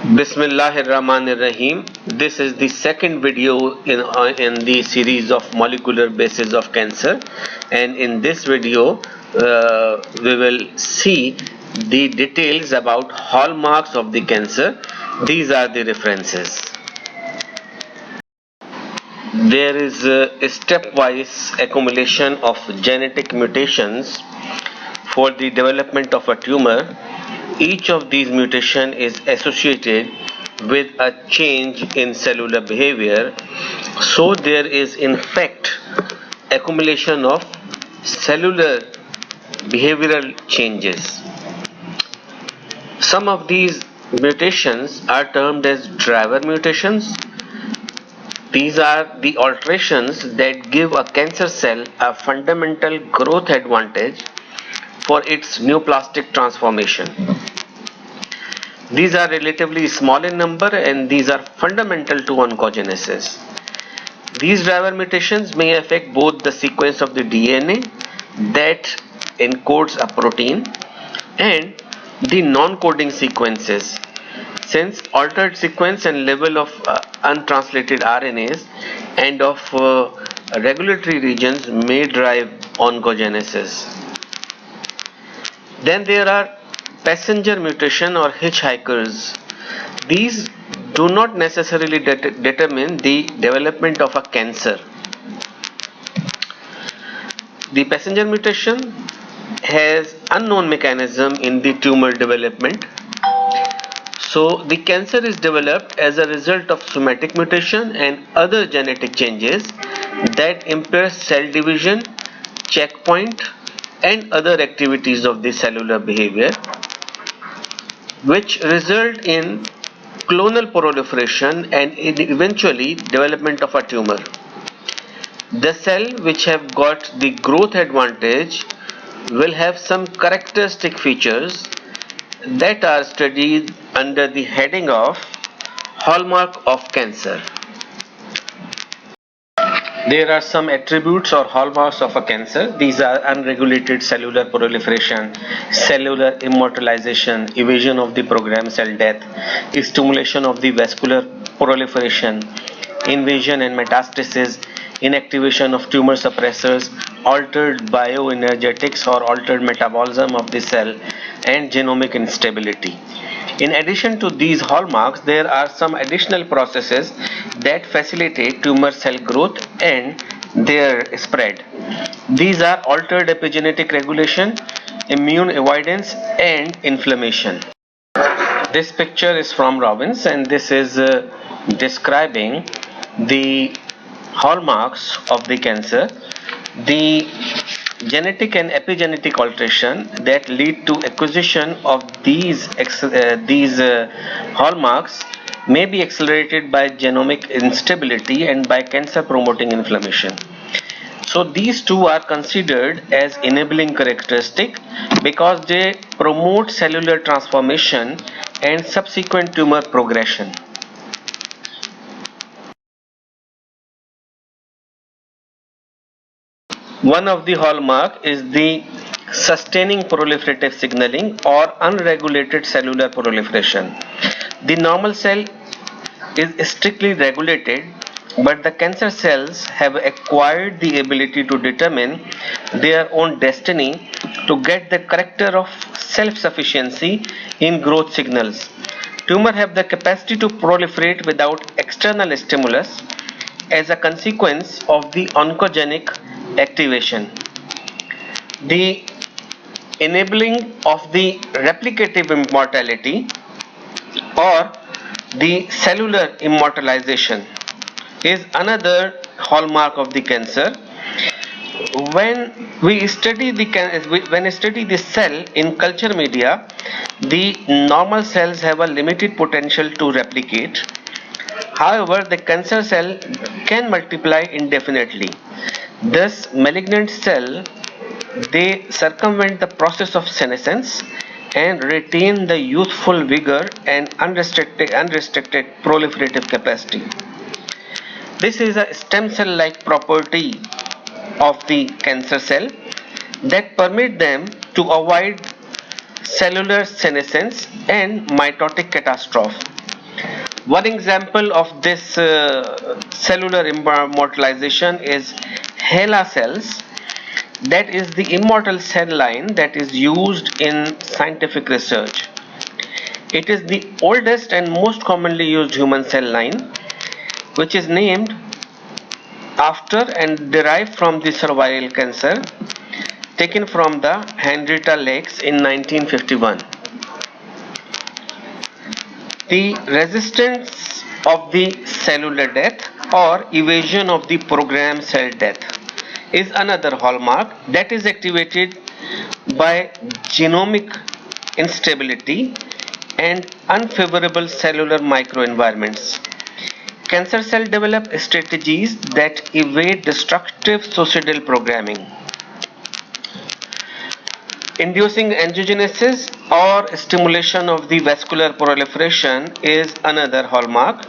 Bismillahirrahmanirrahim. This is the second video in the series of molecular bases of cancer, and in this video we will see the details about hallmarks of the cancer. These are the references. There is a stepwise accumulation of genetic mutations for the development of a tumor. Each of these mutations is associated with a change in cellular behavior, so there is in fact accumulation of cellular behavioral changes. Some of these mutations are termed as driver mutations. These are the alterations that give a cancer cell a fundamental growth advantage for its neoplastic transformation. These are relatively small in number and these are fundamental to oncogenesis. These driver mutations may affect both the sequence of the DNA that encodes a protein and the non-coding sequences, since altered sequence and level of untranslated RNAs and of regulatory regions may drive oncogenesis. Then there are passenger mutation or hitchhikers. These do not necessarily determine the development of a cancer. The passenger mutation has unknown mechanism in the tumor development. So the cancer is developed as a result of somatic mutation and other genetic changes that impair cell division, checkpoint, and other activities of the cellular behavior, which result in clonal proliferation and eventually development of a tumor. The cell which have got the growth advantage will have some characteristic features that are studied under the heading of hallmark of cancer. There are some attributes or hallmarks of a cancer. These are unregulated cellular proliferation, cellular immortalization, evasion of the programmed cell death, stimulation of the vascular proliferation, invasion and metastasis, inactivation of tumor suppressors, altered bioenergetics or altered metabolism of the cell, and genomic instability. In addition to these hallmarks, there are some additional processes that facilitate tumor cell growth and their spread. These are altered epigenetic regulation, immune avoidance, and inflammation. This picture is from Robbins, and this is describing the hallmarks of the cancer. The genetic and epigenetic alteration that lead to acquisition of these hallmarks may be accelerated by genomic instability and by cancer promoting inflammation. So these two are considered as enabling characteristic because they promote cellular transformation and subsequent tumor progression. One of the hallmark is the sustaining proliferative signaling or unregulated cellular proliferation. The normal cell is strictly regulated, but the cancer cells have acquired the ability to determine their own destiny to get the character of self-sufficiency in growth signals. Tumors have the capacity to proliferate without external stimulus as a consequence of the oncogenic activation. The enabling of the replicative immortality or the cellular immortalization is another hallmark of the cancer. When we study the cell in culture media, the normal cells have a limited potential to replicate. However, the cancer cell can multiply indefinitely. Thus, malignant cell, they circumvent the process of senescence and retain the youthful vigor and unrestricted proliferative capacity. This is a stem cell-like property of the cancer cell that permit them to avoid cellular senescence and mitotic catastrophe. One example of this cellular immortalization is HeLa cells, that is the immortal cell line that is used in scientific research. It is the oldest and most commonly used human cell line, which is named after and derived from the cervical cancer taken from the Henrietta Lakes in 1951. The resistance of the cellular death or evasion of the programmed cell death is another hallmark that is activated by genomic instability and unfavorable cellular microenvironments. Cancer cells develop strategies that evade destructive suicidal programming. Inducing angiogenesis or stimulation of the vascular proliferation is another hallmark.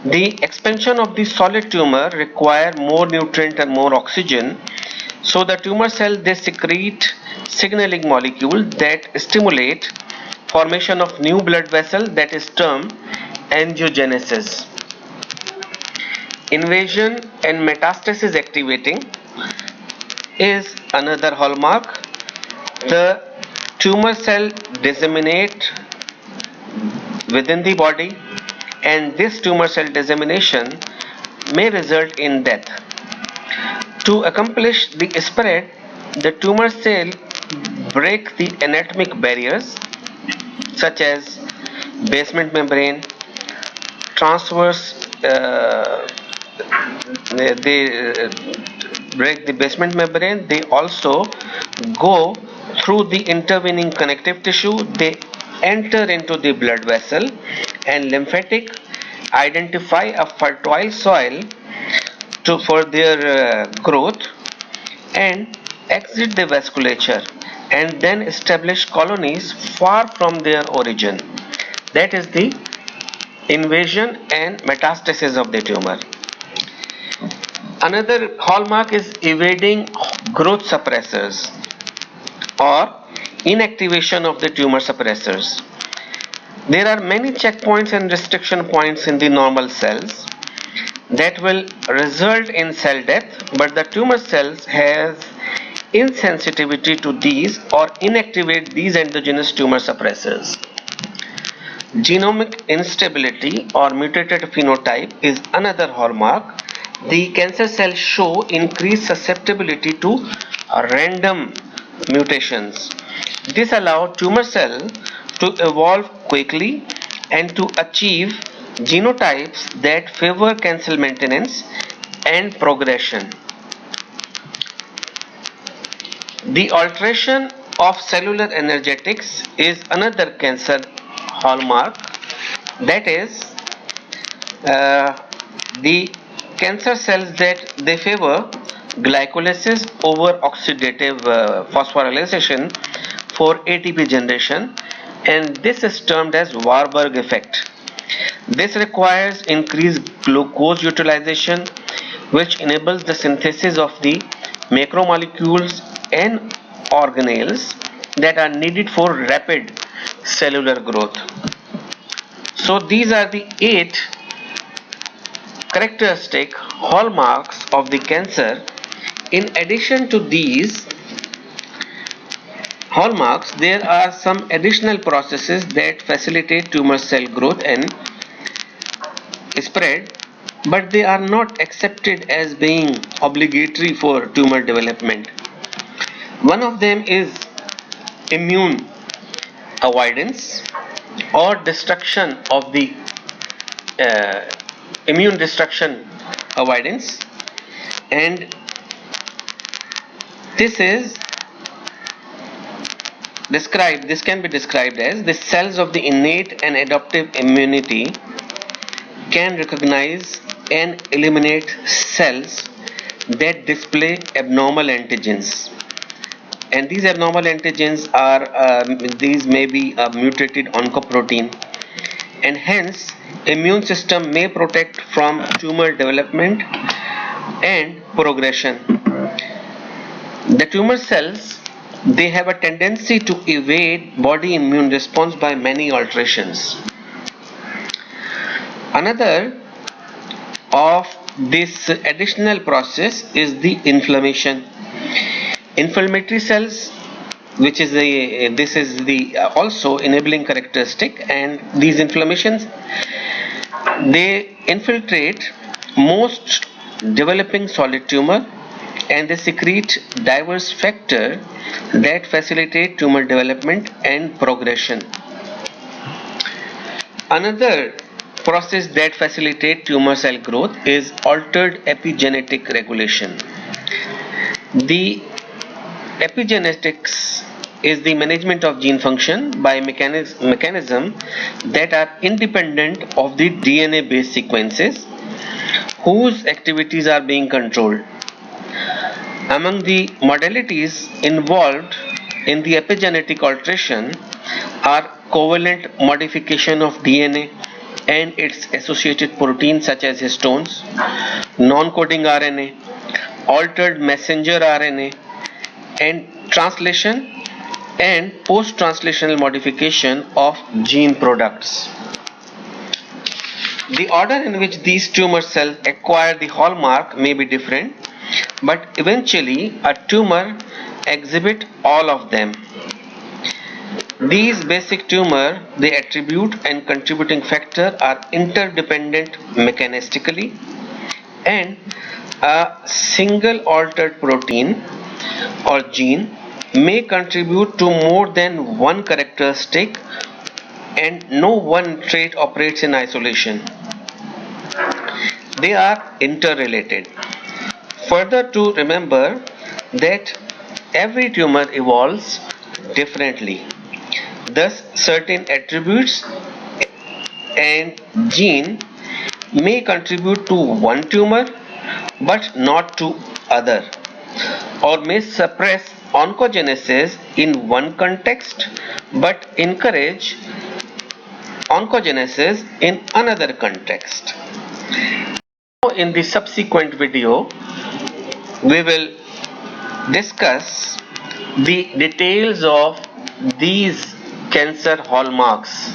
The expansion of the solid tumor requires more nutrient and more oxygen, so the tumor cell they secrete signaling molecules that stimulate formation of new blood vessel, that is termed angiogenesis. Invasion and metastasis activating is another hallmark. The tumor cell disseminate within the body, and this tumor cell dissemination may result in death. To accomplish the spread, the tumor cell break the anatomic barriers such as basement membrane, transverse they break the basement membrane. They also go through the intervening connective tissue. They enter into the blood vessel and lymphatic, identify a fertile soil for their growth, and exit the vasculature and then establish colonies far from their origin. That is the invasion and metastasis of the tumor. Another hallmark is evading growth suppressors or inactivation of the tumor suppressors. There are many checkpoints and restriction points in the normal cells that will result in cell death, but the tumor cells has insensitivity to these or inactivate these endogenous tumor suppressors. Genomic instability or mutated phenotype is another hallmark. The cancer cells show increased susceptibility to random mutations. This allows tumor cell to evolve quickly and to achieve genotypes that favor cancer maintenance and progression. The alteration of cellular energetics is another cancer hallmark. That is, the cancer cells that they favor glycolysis over oxidative phosphorylation for ATP generation, and this is termed as Warburg effect. This requires increased glucose utilization, which enables the synthesis of the macromolecules and organelles that are needed for rapid cellular growth. So these are the 8 characteristic hallmarks of the cancer. In addition to these hallmarks, there are some additional processes that facilitate tumor cell growth and spread, but they are not accepted as being obligatory for tumor development. One of them is immune avoidance or destruction of the immune destruction avoidance, and this can be described as the cells of the innate and adaptive immunity can recognize and eliminate cells that display abnormal antigens, and these abnormal antigens are these may be a mutated oncoprotein, and hence immune system may protect from tumor development and progression. The tumor cells, they have a tendency to evade body immune response by many alterations. Another of this additional process is the inflammation. Inflammatory cells, which is the also enabling characteristic, and these inflammations, they infiltrate most developing solid tumor, and they secrete diverse factors that facilitate tumor development and progression. Another process that facilitates tumor cell growth is altered epigenetic regulation. The epigenetics is the management of gene function by mechanism that are independent of the DNA based sequences whose activities are being controlled. Among the modalities involved in the epigenetic alteration are covalent modification of DNA and its associated proteins such as histones, non-coding RNA, altered messenger RNA, and translation and post-translational modification of gene products. The order in which these tumor cells acquire the hallmark may be different, but eventually a tumor exhibits all of them. These basic tumor, the attribute and contributing factor are interdependent mechanistically, and a single altered protein or gene may contribute to more than one characteristic, and no one trait operates in isolation. They are interrelated. Further, to remember that every tumor evolves differently. Thus, certain attributes and gene may contribute to one tumor but not to other, or may suppress oncogenesis in one context but encourage oncogenesis in another context. In the subsequent video, we will discuss the details of these cancer hallmarks.